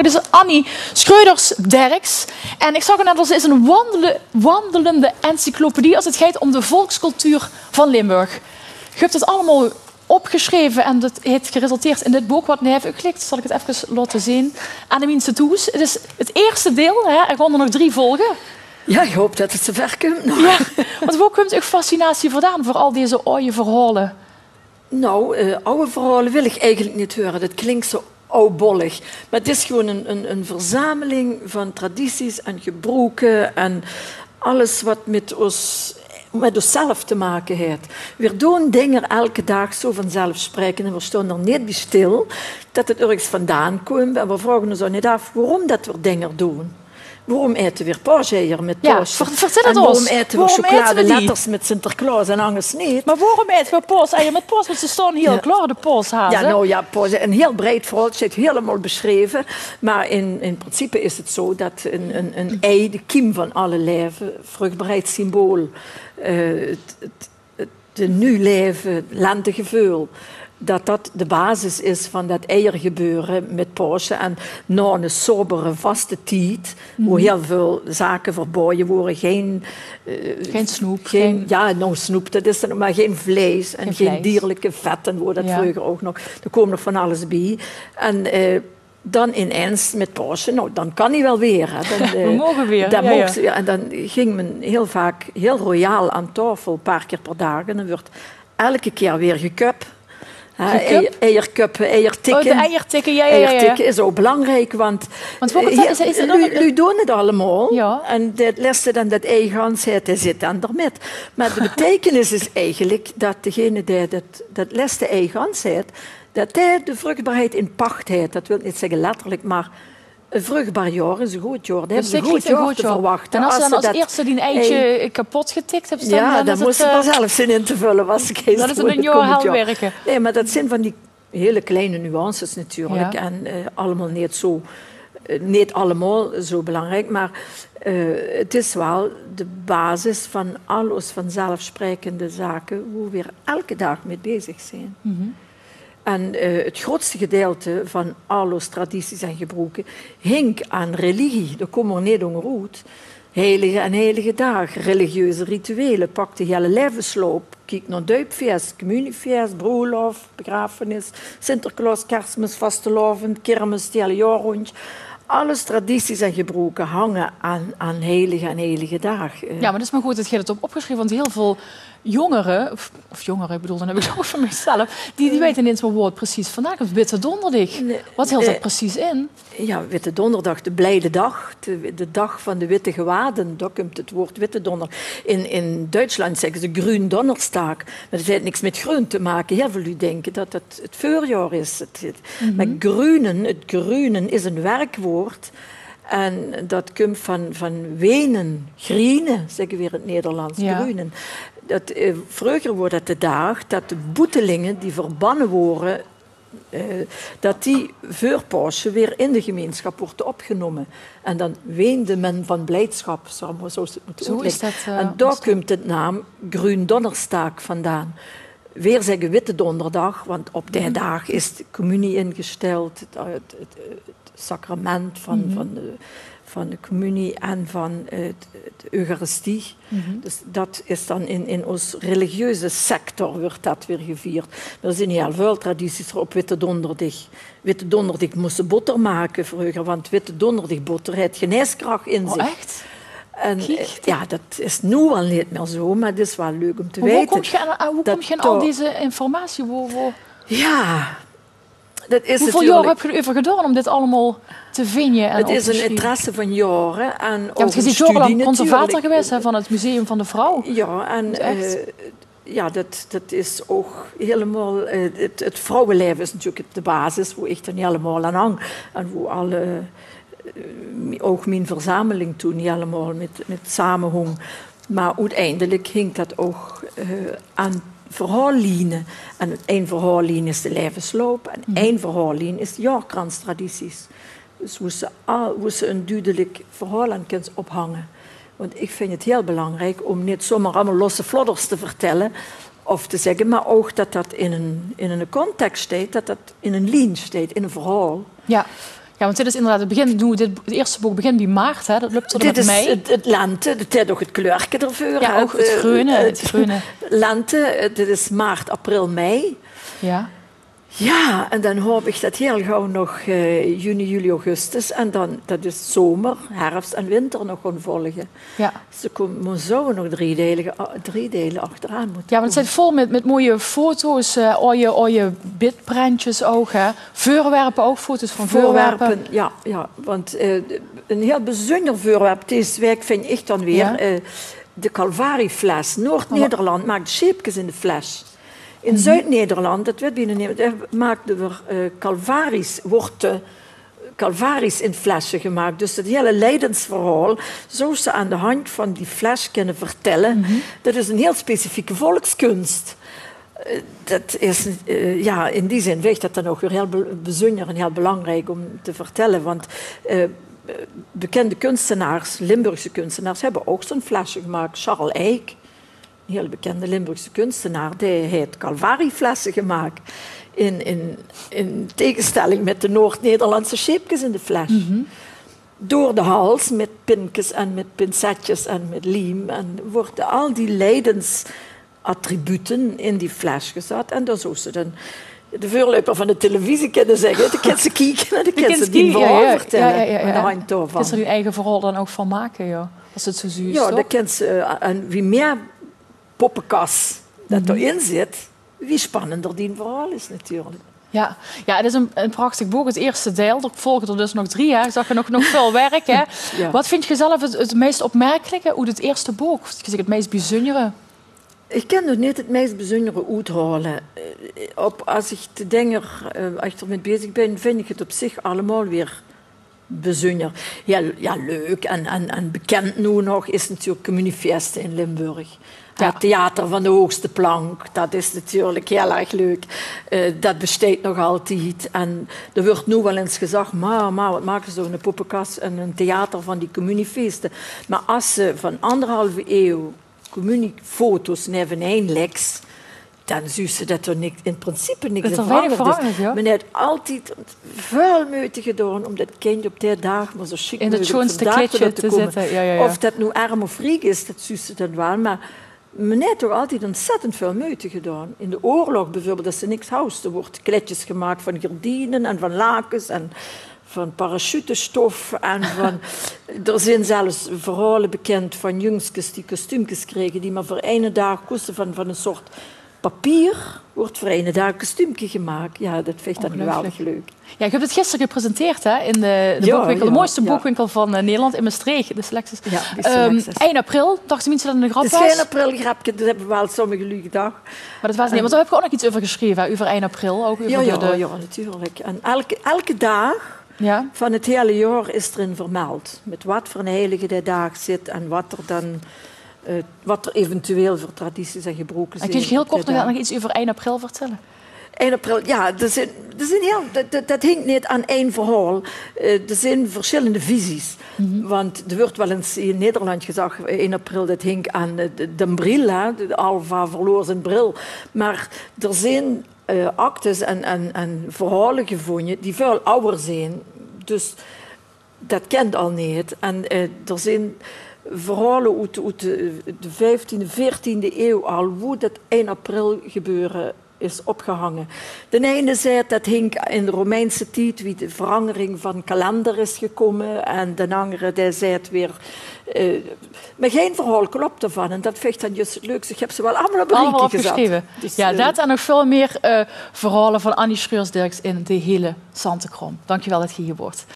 Dit is Annie Schreuders-Derks. En ik zag net als is een wandelende encyclopedie als het gaat om de volkscultuur van Limburg. Je hebt het allemaal opgeschreven en dat heeft geresulteerd in dit boek wat nu heeft geklikt. Zal ik het even laten zien. Annemien Toes. Het is het eerste deel. Hè? Er gaan er nog 3 volgen. Ja, ik hoop dat het zover komt. Ja, want waar komt uw fascinatie vandaan voor al deze oude verhalen? Nou, oude verhalen wil ik eigenlijk niet horen. Dat klinkt zo oudbollig. Maar het is gewoon een verzameling van tradities en gebruiken en alles wat met onszelf te maken heeft. We doen dingen elke dag zo vanzelf spreken en we staan er niet bij stil dat het ergens vandaan komt. En we vragen ons ook niet af waarom dat we dingen doen. Waarom eten we paaseieren met paas? Ja, vertel het en waarom ons. eten we chocoladeletters met Sinterklaas en anders niet? Maar waarom eten we paaseieren met paas? Want ze staan heel klaar, de paashazen. Ja, nou ja, paas, een heel breed verhaal. Het zit helemaal beschreven. Maar in principe is het zo dat een ei, de kiem van alle leven, vruchtbaarheidssymbool, de nu leven, lentegevoel, dat de basis is van dat eiergebeuren met Pasen. En na een sobere, vaste tijd, waar heel veel zaken verboden worden, geen snoep. Ja, nou snoep, dat is dan maar geen vlees en geen dierlijke vetten, waar dat vroeger ook nog. Er komt nog van alles bij. En dan ineens met Pasen, nou, dan kan hij wel weer. Hè. Dan, we mogen weer. En dan ging men heel vaak heel royaal aan tafel, een paar keer per dag. En dan wordt elke keer weer gekupt. Eierkuppen, eiertikken. Oh, de eiertikken, ja. Eiertikken is ook belangrijk, want jullie doen het allemaal. Ja. En dat laatste dan dat eigansheid zit dan ermee. Maar de betekenis is eigenlijk dat degene die dat laatste eigansheid, dat hij de vruchtbaarheid in pacht heeft. Dat wil niet zeggen letterlijk, maar een vruchtbaar jaar is een goed jaar. Dat hebben ze een goed jaar te verwachten. En als je dan als eerste die eitje kapot getikt hebt, dan moest je er zelf zin in te vullen. Was ik dat is een jaar werken. Nee, maar dat zijn van die hele kleine nuances natuurlijk. Ja. En allemaal niet allemaal zo belangrijk. Maar het is wel de basis van alles vanzelfsprekende zaken waar we elke dag mee bezig zijn. Mm-hmm. En het grootste gedeelte van alle tradities en gebruiken hing aan religie. Daar komen we niet onderuit. Heilige en heilige dagen, religieuze rituelen, pak de hele levensloop. Kijk naar Duipfeest, communiefeest, bruiloft, begrafenis, Sinterklaas, Kerstmis, vastelavond, kermis, het hele jaar rond. Alles tradities en gebruiken hangen aan heilige en heilige dagen. Ja, maar dat is maar goed dat je het opgeschreven, want heel veel jongeren, of jongeren, ik bedoel, dan heb ik het ook van mezelf, die weten niet eens wat woord precies vandaag. Witte Donderdag. Wat hield dat precies in? Ja, Witte Donderdag, de blijde dag, de dag van de witte gewaden, daar komt het woord Witte Donderdag. In Duitsland zeggen ze Grün Donnerstag, maar dat heeft niks met groen te maken. Heel veel u denken dat het voorjaar is. Maar het groenen is een werkwoord. En dat komt van wenen, grienen, zeggen we in het Nederlands, groenen. Vroeger wordt het de dag dat de boetelingen die verbannen worden, dat die voor Pasen weer in de gemeenschap wordt opgenomen. En dan weende men van blijdschap, zo is het moeten uitleggen. En daar komt de naam Grün Donnerstag vandaan. Weer zeggen Witte Donderdag, want op die dag is de communie ingesteld, het sacrament van de communie en van de Eucharistie. Mm-hmm. Dus dat is dan in ons religieuze sector wordt dat weer gevierd. Er zijn heel veel tradities op Witte Donderdag. Witte Donderdag moesten boter maken vroeger, want Witte Donderdag boter heeft geneeskracht in zich. Oh, echt? En, ja, dat is nu al niet meer zo, maar het is wel leuk om te weten. Hoe kom je aan al deze informatie? Ja, dat is hoeveel jaar heb je erover gedaan om dit allemaal te vinden? Het is een interesse van jaren. En want je bent jarenlang conservator geweest van het Museum van de Vrouw. Ja, en dat is ook helemaal... Het vrouwenleven is natuurlijk de basis, waar ik dan helemaal aan hang. En waar ook mijn verzameling toen helemaal met samenhong. Maar uiteindelijk hing dat ook aan verhaallijnen. En één verhaallijn is de levensloop en één verhaallijn is de jaarkranstradities. Dus hoe ze een duidelijk verhaal aan kunnen ophangen. Want ik vind het heel belangrijk om niet zomaar allemaal losse flodders te vertellen of te zeggen, maar ook dat dat in een context staat, dat dat in een lijn staat, in een verhaal. Ja. Ja, want dit is inderdaad het begin. Het eerste boek begint bij maart, hè? Dat loopt tot en met mei. Dit is het lente, het heeft ook het kleurje ervoor. Ja, ook het groene. Lente, dit is maart, april, mei. Ja. Ja, en dan hoop ik dat heel gauw nog juni, juli, augustus. En dan, dat is zomer, herfst en winter nog gaan volgen. Ja. Ze zouden nog drie delen achteraan moeten. Ja, want het zit vol met mooie foto's, je bitprentjes ook, hè? Voorwerpen ook, foto's van voorwerpen. Ja, want een heel bijzonder voorwerp deze week vind ik dan weer de Calvari-fles. Noord-Nederland maakt scheepjes in de fles. In Zuid-Nederland, dat weet je niet, daar maakten we Calvaris in flessen gemaakt. Dus het hele lijdensverhaal zou ze aan de hand van die fles kunnen vertellen. Dat is een heel specifieke volkskunst. Dat is, in die zin weegt dat dan ook weer heel bijzonder en heel belangrijk om te vertellen. Want bekende kunstenaars, Limburgse kunstenaars, hebben ook zo'n flesje gemaakt. Charles Eyck, een heel bekende Limburgse kunstenaar, die heeft Calvari-flessen gemaakt. In tegenstelling met de Noord-Nederlandse scheepjes in de fles. Door de hals met pinkjes en met pincetjes en met lijm. En worden al die lijdensattributen in die fles gezet. En dan zou ze dan de voorloper van de televisie kunnen zeggen. Dan kan ze kijken en dan kan ze die verhaal vertellen. Aan de hand daarvan. Kan ze er hun eigen verhaal dan ook van maken, ja. Als het zo zuur is. Ja, dan kan ze. En wie meer poppenkast dat erin zit, wie spannender die verhaal is natuurlijk. Ja, het is een prachtig boek. Het eerste deel. Er volgen er dus nog 3 jaar. Ik zag er nog veel werk. Hè? Ja. Wat vind je zelf het meest opmerkelijke? Hoe het eerste boek? Het meest bijzondere? Ik kan nog niet het meest bijzondere uithalen. Als ik te denken, als ik ermee bezig ben, vind ik het op zich allemaal weer bijzonder. Ja, leuk en bekend nu nog is natuurlijk Communiefeesten in Limburg. Ja. Het theater van de hoogste plank, dat is natuurlijk heel erg leuk. Dat bestaat nog altijd. En er wordt nu wel eens gezegd, maar wat maken ze een poppenkast en een theater van die communiefeesten. Maar als ze van 1,5 eeuw communiefoto's neveneen leks, dan zie ze dat er in principe niks in veranderd is. Men heeft altijd veel moeite gedaan om dat kind op die dag maar zo chic in het schoonste kleedje te zetten. Ja. Of dat nu arm of rijk is, dat zie ze dan wel. Maar men heeft toch altijd ontzettend veel moeite gedaan. In de oorlog bijvoorbeeld, dat ze niks houden. Er wordt kleedjes gemaakt van gardinen en van lakens en van parachutestof. En er zijn zelfs verhalen bekend van jongskes die kostuumjes kregen die maar voor 1 dag kosten van een soort papier. Wordt voor 1 dag een kostuumje gemaakt. Ja, dat vind ik dan geweldig leuk. Ja, ik heb het gisteren gepresenteerd hè, in de boekwinkel. De mooiste boekwinkel van Nederland in Maastricht. De Selectus. Ja, 1 april, dachten mensen dat het een grap was? Het is geen aprilgrapje, dat hebben wel sommigen jullie gedacht. Maar dat was niet, want daar heb ik ook nog iets over geschreven, over 1 april. Ook over ja, natuurlijk. En elke dag van het hele jaar is erin vermeld. Met wat voor een heilige die dag zit en wat er eventueel voor tradities en gebroken zijn. Kun je heel kort nog iets over 1 april vertellen? 1 april, ja, dat hinkt niet aan één verhaal. Er zijn verschillende visies. Want er wordt wel eens in Nederland gezegd, 1 april, dat hinkt aan de bril. Hè? De Alva verloor zijn bril. Maar er zijn actes en verhalen gevonden die veel ouder zijn. Dus dat kent al niet. En er zijn verhalen uit de 15e, 14e eeuw al, hoe dat 1 april gebeuren is opgehangen. De ene zei dat hing in de Romeinse tijd, wie de verandering van kalender is gekomen. En de andere zei het weer. Maar geen verhaal klopt ervan. En dat vind ik dan juist het leukste. Ik heb ze wel allemaal op een rijtje gezet. Dus, dat en nog veel meer verhalen van Annie Schreurs-Dirks in de hele Santekrom. Dank je wel dat je hier wordt.